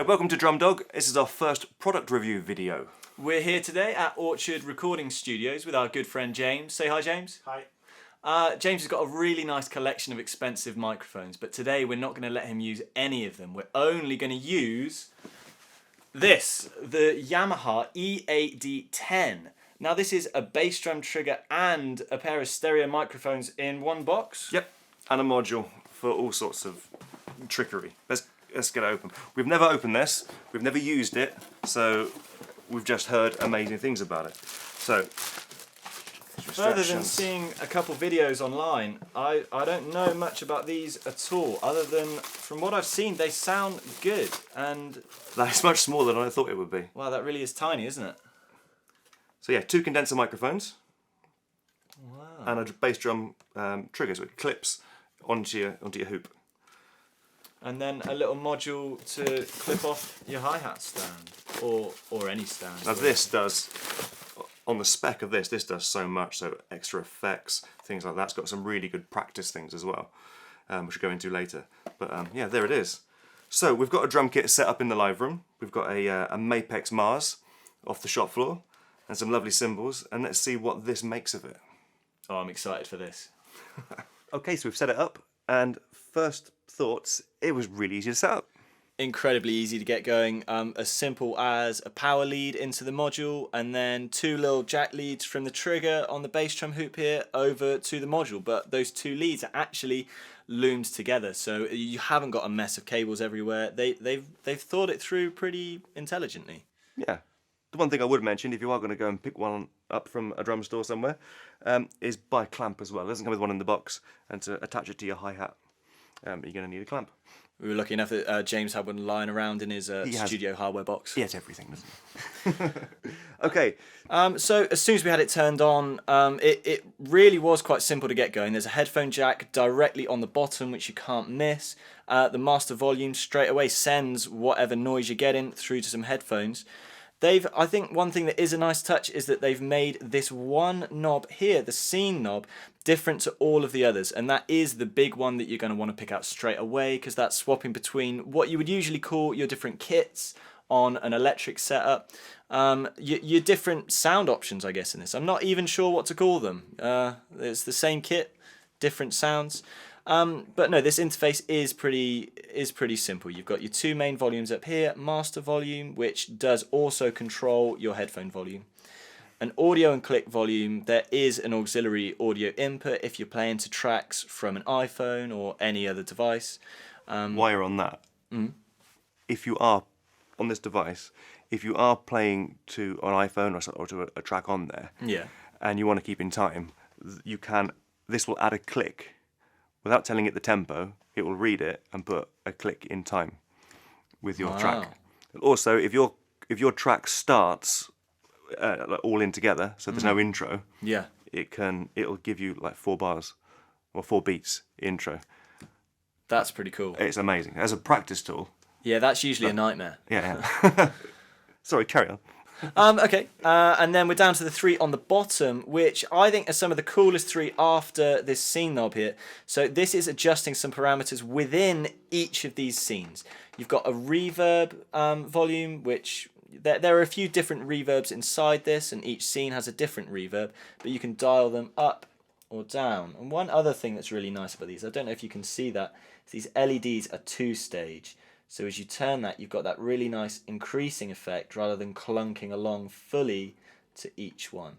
Right, welcome to Drum.dog. This is our first product review video. We're here today at Orchard Recording Studios with our good friend James. Say hi, James. Hi. James has got a really nice collection of expensive microphones, but today we're not going to let him use any of them. We're only going to use this, the Yamaha EAD10. Now this is a bass drum trigger and a pair of stereo microphones in one box. Yep, and a module for all sorts of trickery. Let's get it open. We've never opened this, we've never used it, so we've just heard amazing things about it. So, further than seeing a couple videos online, I don't know much about these at all, other than from what I've seen they sound good. And that's much smaller than I thought it would be. Wow, that really is tiny, isn't it? So yeah, 2 condenser microphones. Wow. And a bass drum trigger, so it clips onto your hoop. And then a little module to clip off your hi-hat stand, or any stand. Now this does, on the spec of this does so much, so extra effects, things like that. It's got some really good practice things as well, which we'll go into later. But yeah, there it is. So we've got a drum kit set up in the live room. We've got a Mapex Mars off the shop floor, and some lovely cymbals, and let's see what this makes of it. Oh, I'm excited for this. Okay, so we've set it up, and first thoughts, it was really easy to set up. Incredibly easy to get going, as simple as a power lead into the module and then 2 little jack leads from the trigger on the bass drum hoop here over to the module, but those 2 leads are actually loomed together, so you haven't got a mess of cables everywhere. They've thought it through pretty intelligently. Yeah. The one thing I would mention, if you are going to go and pick one up from a drum store somewhere, is buy a clamp as well. It doesn't come with one in the box, and to attach it to your hi-hat, you're going to need a clamp. We were lucky enough that James had one lying around in his studio hardware box. He has everything, doesn't he? Okay. So as soon as we had it turned on, it really was quite simple to get going. There's a headphone jack directly on the bottom, which you can't miss. The master volume straight away sends whatever noise you're getting through to some headphones. I think one thing that is a nice touch is that they've made this one knob here, the scene knob, different to all of the others, and that is the big one that you're going to want to pick out straight away, because that's swapping between what you would usually call your different kits on an electric setup, your different sound options, I guess, in this. I'm not even sure what to call them. It's the same kit, different sounds. But no, this interface is pretty simple. You've got your 2 main volumes up here, master volume, which does also control your headphone volume. An audio and click volume, there is an auxiliary audio input if you're playing to tracks from an iPhone or any other device. While you're on that, if you are on this device, if you are playing to an iPhone or to a track on there, yeah, and you want to keep in time, this will add a click. Without telling it the tempo, it will read it and put a click in time with your track. Also, if your track starts all in together, so there's no intro, yeah, it'll give you like 4 bars or 4 beats intro. That's pretty cool. It's amazing as a practice tool. Yeah, that's usually a nightmare. Yeah. Sorry, carry on. Okay, and then we're down to the 3 on the bottom, which I think are some of the coolest 3 after this scene knob here. So this is adjusting some parameters within each of these scenes. You've got a reverb volume, which there are a few different reverbs inside this, and each scene has a different reverb, but you can dial them up or down. And one other thing that's really nice about these, I don't know if you can see that, is these LEDs are 2-stage. So as you turn that, you've got that really nice increasing effect rather than clunking along fully to each one.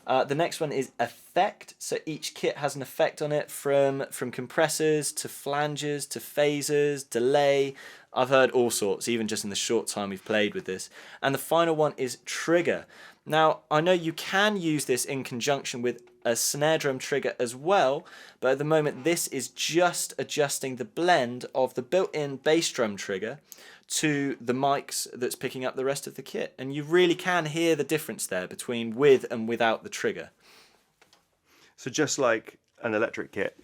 The next one is effect. So each kit has an effect on it, from compressors to flanges to phasers, delay. I've heard all sorts, even just in the short time we've played with this. And the final one is trigger. Now, I know you can use this in conjunction with a snare drum trigger as well, but at the moment this is just adjusting the blend of the built-in bass drum trigger to the mics that's picking up the rest of the kit. And you really can hear the difference there between with and without the trigger. So just like an electric kit,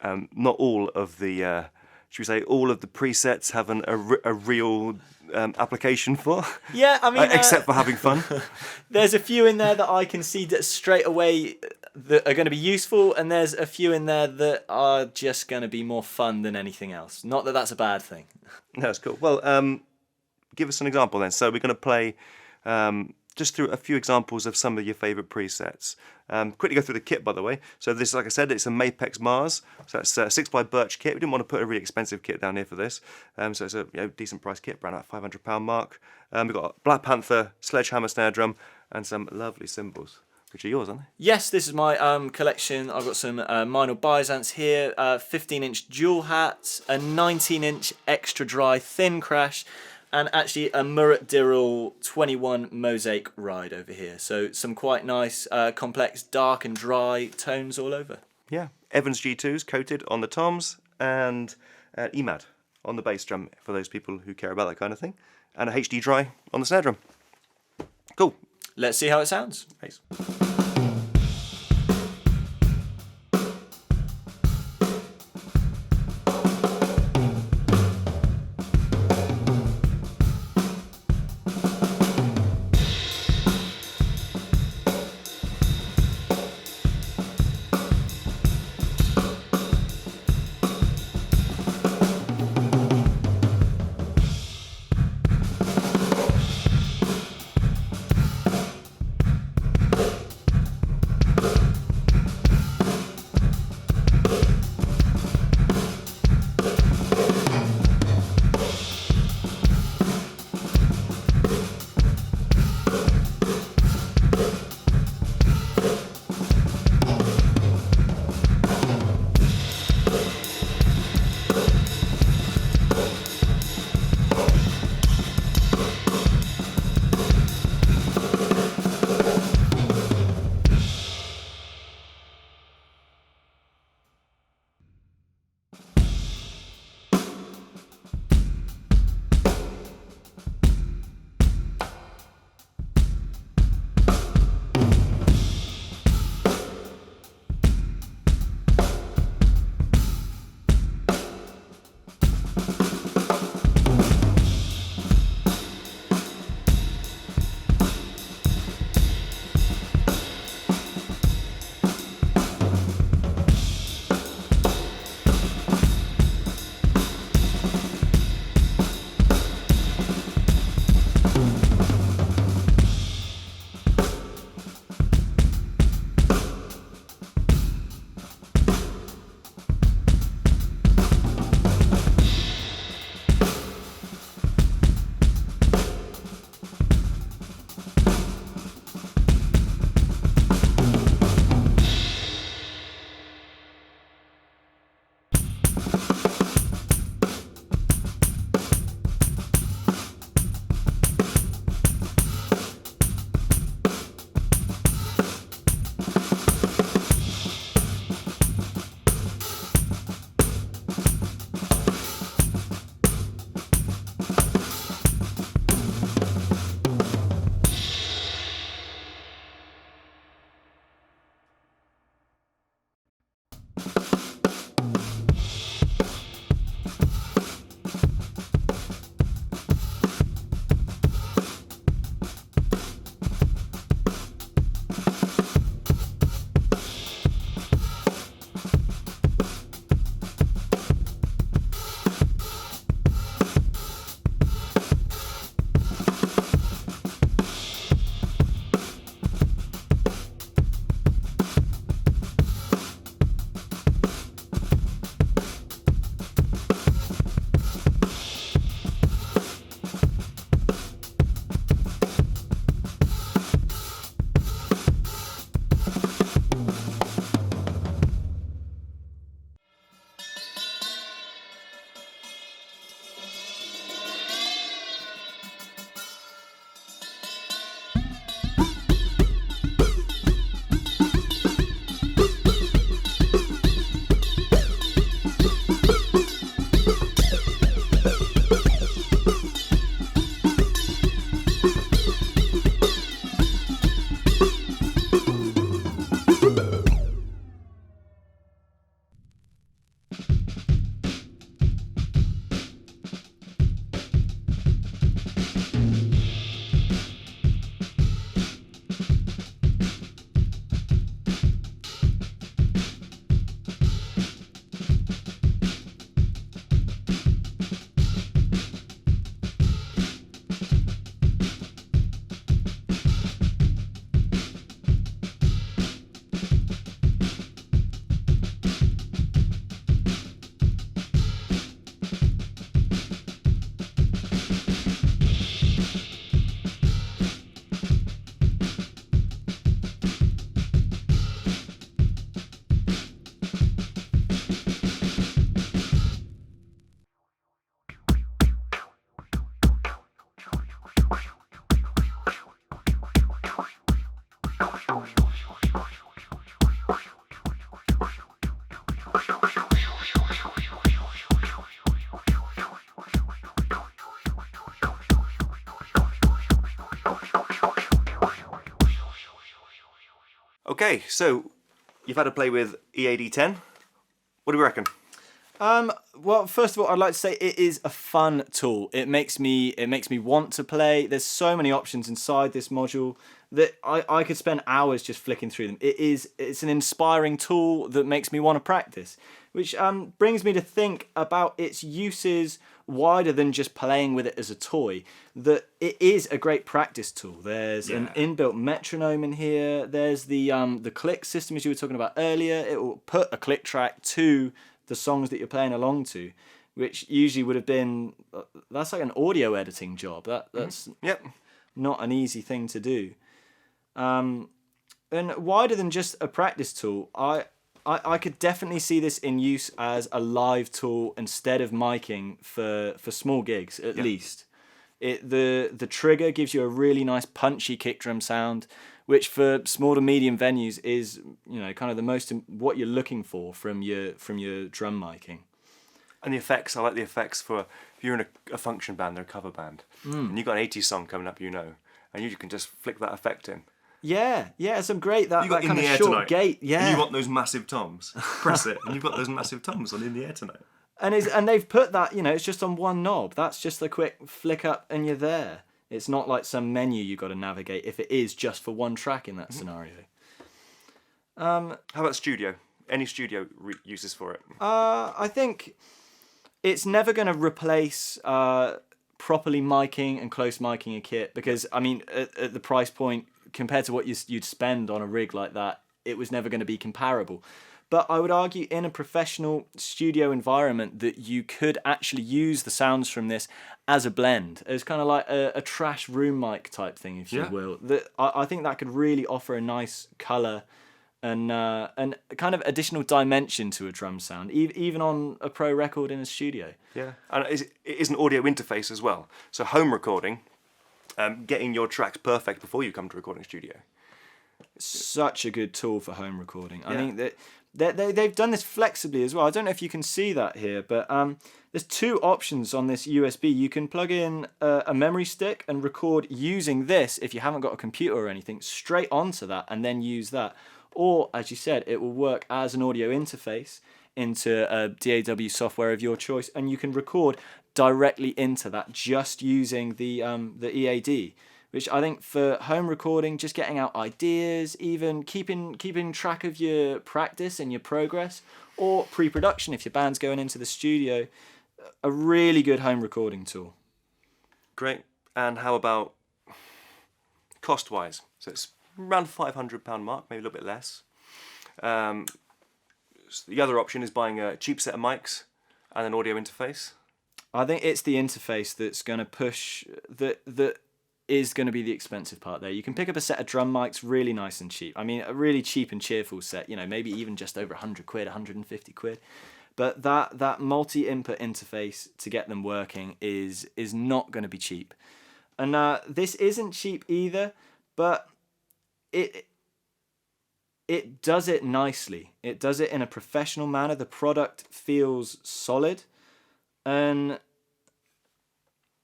not all of the should we say all of the presets have a real application for? Yeah, I mean, except for having fun. There's a few in there that I can see that straight away that are going to be useful, and there's a few in there that are just going to be more fun than anything else. Not that that's a bad thing. No, it's cool. Well, give us an example then. So we're going to play just through a few examples of some of your favourite presets. Quickly go through the kit, by the way. So this, like I said, it's a Mapex Mars. So that's a 6x Birch kit. We didn't want to put a really expensive kit down here for this. So it's a decent price kit, around that £500 mark. We've got a Black Panther sledgehammer snare drum and some lovely cymbals, which are yours, aren't they? Yes, this is my collection. I've got some Minor Byzants here, 15-inch dual hats, a 19-inch extra dry thin crash, and actually a Murat Dirrell 21 mosaic ride over here. So some quite nice, complex, dark and dry tones all over. Yeah, Evans G2s coated on the toms, and EMAD on the bass drum for those people who care about that kind of thing, and a HD dry on the snare drum. Cool. Let's see how it sounds. Thanks. Okay, so you've had to play with EAD10. What do you reckon? Well, first of all, I'd like to say it is a fun tool. It makes me want to play. There's so many options inside this module that I could spend hours just flicking through them. It's an inspiring tool that makes me want to practice, which brings me to think about its uses wider than just playing with it as a toy. That it is a great practice tool. There's an inbuilt metronome in here. There's the click system, as you were talking about earlier. It will put a click track to the songs that you're playing along to, which usually would have been, that's like an audio editing job. That's not an easy thing to do. And wider than just a practice tool, I could definitely see this in use as a live tool instead of miking for small gigs at least. The trigger gives you a really nice punchy kick drum sound, which for small to medium venues is, kind of the most what you're looking for from your drum miking. And the effects, I like the effects for if you're in a function band or a cover band, and you've got an 80s song coming up, and you can just flick that effect in. Yeah, some great that You got kind In the of Air short Tonight, gate. Yeah, and you want those massive toms. Press it, and you've got those massive toms on In the Air Tonight. and they've put that, it's just on one knob. That's just a quick flick up and you're there. It's not like some menu you got to navigate if it is just for one track in that scenario. How about studio? Any studio uses for it? I think it's never going to replace properly miking and close miking a kit because, at the price point, compared to what you'd spend on a rig like that, it was never going to be comparable. But I would argue in a professional studio environment that you could actually use the sounds from this as a blend, as kind of like a trash room mic type thing, if you will. That I think that could really offer a nice colour and kind of additional dimension to a drum sound, even on a pro record in a studio. Yeah, and it is an audio interface as well. So home recording, getting your tracks perfect before you come to recording studio. Such a good tool for home recording. I think that they've done this flexibly as well. I don't know if you can see that here, but there's two options on this USB. You can plug in a memory stick and record using this, if you haven't got a computer or anything, straight onto that and then use that. Or, as you said, it will work as an audio interface into a DAW software of your choice, and you can record directly into that just using the EAD. Which I think for home recording, just getting out ideas, even keeping track of your practice and your progress, or pre-production if your band's going into the studio, a really good home recording tool. Great. And how about cost-wise? So it's around £500 mark, maybe a little bit less. So the other option is buying a cheap set of mics and an audio interface. I think it's the interface that's going to push that is going to be the expensive part there. You can pick up a set of drum mics really nice and cheap. A really cheap and cheerful set, maybe even just over 100 quid, 150 quid. But that multi-input interface to get them working is not going to be cheap. And this isn't cheap either, but it does it nicely. It does it in a professional manner. The product feels solid, and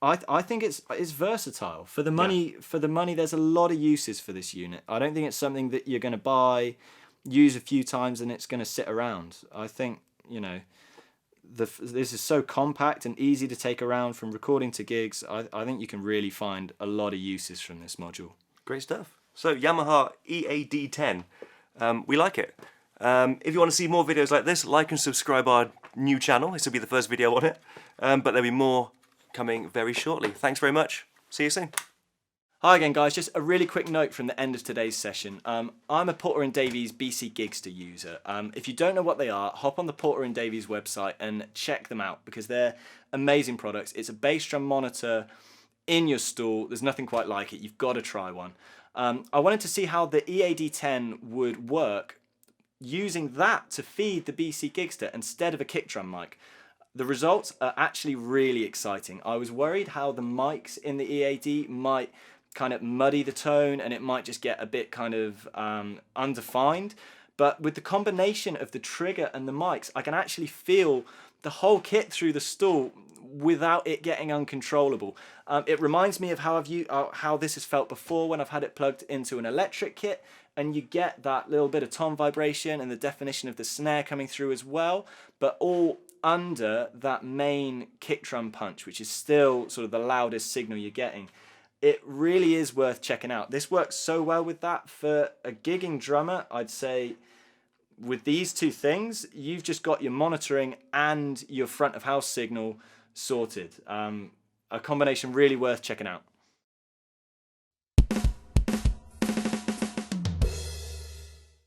I think it's versatile for the money. Yeah. For the money, there's a lot of uses for this unit. I don't think it's something that you're going to buy, use a few times, and it's going to sit around. I think this is so compact and easy to take around from recording to gigs. I think you can really find a lot of uses from this module. Great stuff. So Yamaha EAD10, we like it. If you want to see more videos like this, like and subscribe our new channel. This will be the first video on it, but there'll be more coming very shortly. Thanks very much. See you soon. Hi again, guys. Just a really quick note from the end of today's session. I'm a Porter & Davies BC Gigster user. If you don't know what they are, hop on the Porter & Davies website and check them out because they're amazing products. It's a bass drum monitor in your stall. There's nothing quite like it. You've got to try one. I wanted to see how the EAD10 would work using that to feed the BC Gigster instead of a kick drum mic. The results are actually really exciting. I was worried how the mics in the EAD might kind of muddy the tone and it might just get a bit kind of undefined. But with the combination of the trigger and the mics, I can actually feel the whole kit through the stall without it getting uncontrollable. It reminds me of how this has felt before when I've had it plugged into an electric kit, and you get that little bit of tom vibration and the definition of the snare coming through as well, but all under that main kick drum punch, which is still sort of the loudest signal you're getting. It really is worth checking out. This works so well with that. For a gigging drummer, I'd say with these two things, you've just got your monitoring and your front of house signal sorted. A combination really worth checking out.